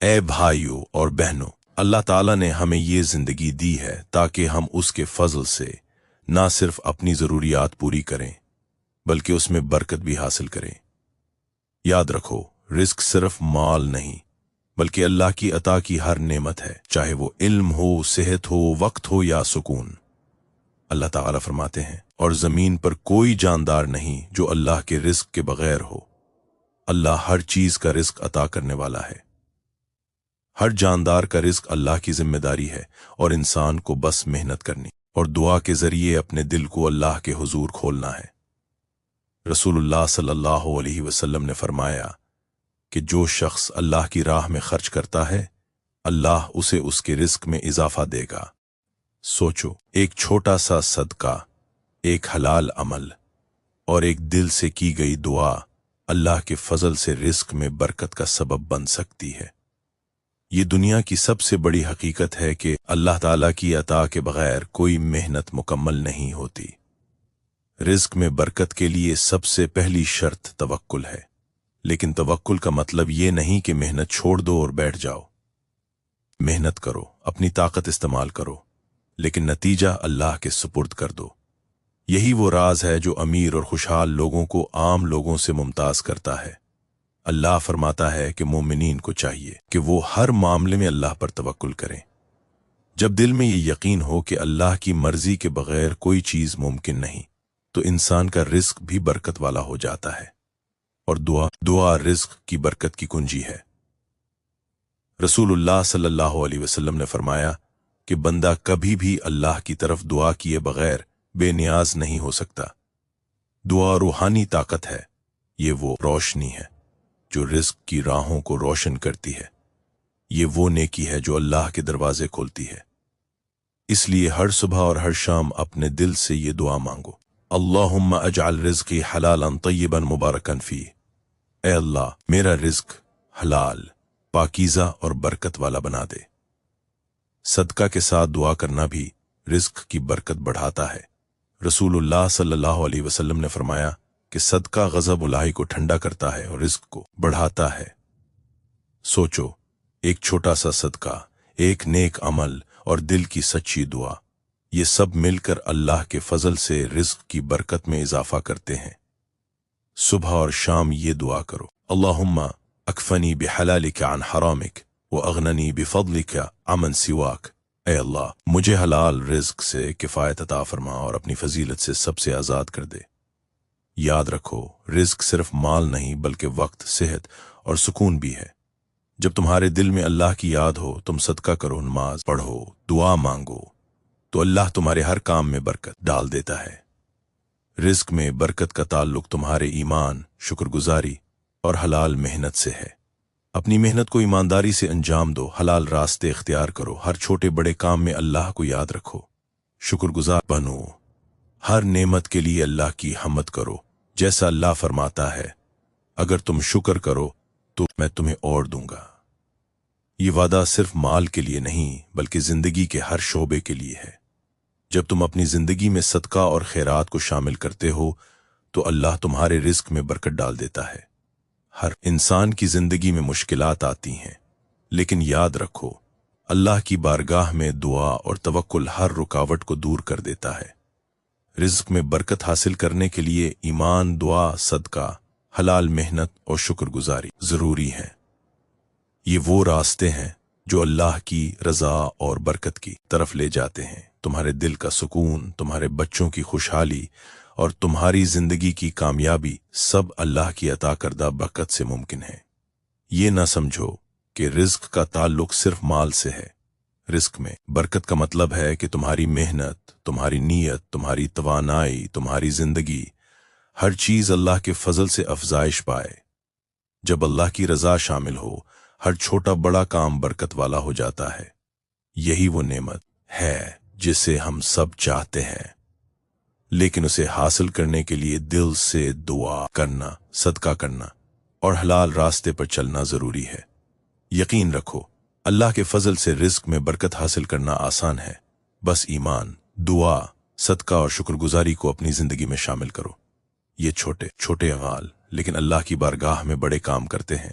اے بھائیوں اور بہنوں، اللہ تعالیٰ نے ہمیں یہ زندگی دی ہے تاکہ ہم اس کے فضل سے نہ صرف اپنی ضروریات پوری کریں بلکہ اس میں برکت بھی حاصل کریں۔ یاد رکھو، رزق صرف مال نہیں بلکہ اللہ کی عطا کی ہر نعمت ہے، چاہے وہ علم ہو، صحت ہو، وقت ہو یا سکون۔ اللہ تعالیٰ فرماتے ہیں، اور زمین پر کوئی جاندار نہیں جو اللہ کے رزق کے بغیر ہو۔ اللہ ہر چیز کا رزق عطا کرنے والا ہے۔ ہر جاندار کا رزق اللہ کی ذمہ داری ہے، اور انسان کو بس محنت کرنی اور دعا کے ذریعے اپنے دل کو اللہ کے حضور کھولنا ہے۔ رسول اللہ صلی اللہ علیہ وسلم نے فرمایا کہ جو شخص اللہ کی راہ میں خرچ کرتا ہے، اللہ اسے اس کے رزق میں اضافہ دے گا۔ سوچو، ایک چھوٹا سا صدقہ، ایک حلال عمل اور ایک دل سے کی گئی دعا اللہ کے فضل سے رزق میں برکت کا سبب بن سکتی ہے۔ یہ دنیا کی سب سے بڑی حقیقت ہے کہ اللہ تعالیٰ کی عطا کے بغیر کوئی محنت مکمل نہیں ہوتی۔ رزق میں برکت کے لیے سب سے پہلی شرط توکل ہے، لیکن توکل کا مطلب یہ نہیں کہ محنت چھوڑ دو اور بیٹھ جاؤ۔ محنت کرو، اپنی طاقت استعمال کرو، لیکن نتیجہ اللہ کے سپرد کر دو۔ یہی وہ راز ہے جو امیر اور خوشحال لوگوں کو عام لوگوں سے ممتاز کرتا ہے۔ اللہ فرماتا ہے کہ مومنین کو چاہیے کہ وہ ہر معاملے میں اللہ پر توکل کریں۔ جب دل میں یہ یقین ہو کہ اللہ کی مرضی کے بغیر کوئی چیز ممکن نہیں، تو انسان کا رزق بھی برکت والا ہو جاتا ہے، اور دعا رزق کی برکت کی کنجی ہے۔ رسول اللہ صلی اللہ علیہ وسلم نے فرمایا کہ بندہ کبھی بھی اللہ کی طرف دعا کیے بغیر بے نیاز نہیں ہو سکتا۔ دعا روحانی طاقت ہے، یہ وہ روشنی ہے جو رزق کی راہوں کو روشن کرتی ہے۔ یہ وہ نیکی ہے جو اللہ کے دروازے کھولتی ہے۔ اس لیے ہر صبح اور ہر شام اپنے دل سے یہ دعا مانگو، اللہم اجعل رزقی حلالا طیبا مبارکا فیہ۔ اے اللہ، میرا رزق حلال، پاکیزہ اور برکت والا بنا دے۔ صدقہ کے ساتھ دعا کرنا بھی رزق کی برکت بڑھاتا ہے۔ رسول اللہ صلی اللہ علیہ وسلم نے فرمایا کہ صدقہ غضب الہی کو ٹھنڈا کرتا ہے اور رزق کو بڑھاتا ہے۔ سوچو، ایک چھوٹا سا صدقہ، ایک نیک عمل اور دل کی سچی دعا، یہ سب مل کر اللہ کے فضل سے رزق کی برکت میں اضافہ کرتے ہیں۔ صبح اور شام یہ دعا کرو، اللہم اکفنی بحلالک عن حرامک واغننی بفضلک عمن سواک۔ اے اللہ، مجھے حلال رزق سے کفایت عطا فرما اور اپنی فضیلت سے سب سے آزاد کر دے۔ یاد رکھو، رزق صرف مال نہیں بلکہ وقت، صحت اور سکون بھی ہے۔ جب تمہارے دل میں اللہ کی یاد ہو، تم صدقہ کرو، نماز پڑھو، دعا مانگو، تو اللہ تمہارے ہر کام میں برکت ڈال دیتا ہے۔ رزق میں برکت کا تعلق تمہارے ایمان، شکر گزاری اور حلال محنت سے ہے۔ اپنی محنت کو ایمانداری سے انجام دو، حلال راستے اختیار کرو، ہر چھوٹے بڑے کام میں اللہ کو یاد رکھو، شکر گزار بنو، ہر نعمت کے لیے اللہ کی حمد کرو، جیسا اللہ فرماتا ہے، اگر تم شکر کرو تو میں تمہیں اور دوں گا۔ یہ وعدہ صرف مال کے لیے نہیں بلکہ زندگی کے ہر شعبے کے لیے ہے۔ جب تم اپنی زندگی میں صدقہ اور خیرات کو شامل کرتے ہو تو اللہ تمہارے رزق میں برکت ڈال دیتا ہے۔ ہر انسان کی زندگی میں مشکلات آتی ہیں، لیکن یاد رکھو، اللہ کی بارگاہ میں دعا اور توکل ہر رکاوٹ کو دور کر دیتا ہے۔ رزق میں برکت حاصل کرنے کے لیے ایمان، دعا، صدقہ، حلال محنت اور شکر گزاری ضروری ہے۔ یہ وہ راستے ہیں جو اللہ کی رضا اور برکت کی طرف لے جاتے ہیں۔ تمہارے دل کا سکون، تمہارے بچوں کی خوشحالی اور تمہاری زندگی کی کامیابی سب اللہ کی عطا کردہ برکت سے ممکن ہے۔ یہ نہ سمجھو کہ رزق کا تعلق صرف مال سے ہے۔ رزق میں برکت کا مطلب ہے کہ تمہاری محنت، تمہاری نیت، تمہاری توانائی، تمہاری زندگی، ہر چیز اللہ کے فضل سے افزائش پائے۔ جب اللہ کی رضا شامل ہو، ہر چھوٹا بڑا کام برکت والا ہو جاتا ہے۔ یہی وہ نعمت ہے جسے ہم سب چاہتے ہیں، لیکن اسے حاصل کرنے کے لیے دل سے دعا کرنا، صدقہ کرنا اور حلال راستے پر چلنا ضروری ہے۔ یقین رکھو، اللہ کے فضل سے رزق میں برکت حاصل کرنا آسان ہے۔ بس ایمان، دعا، صدقہ اور شکر گزاری کو اپنی زندگی میں شامل کرو۔ یہ چھوٹے چھوٹے اعمال لیکن اللہ کی بارگاہ میں بڑے کام کرتے ہیں۔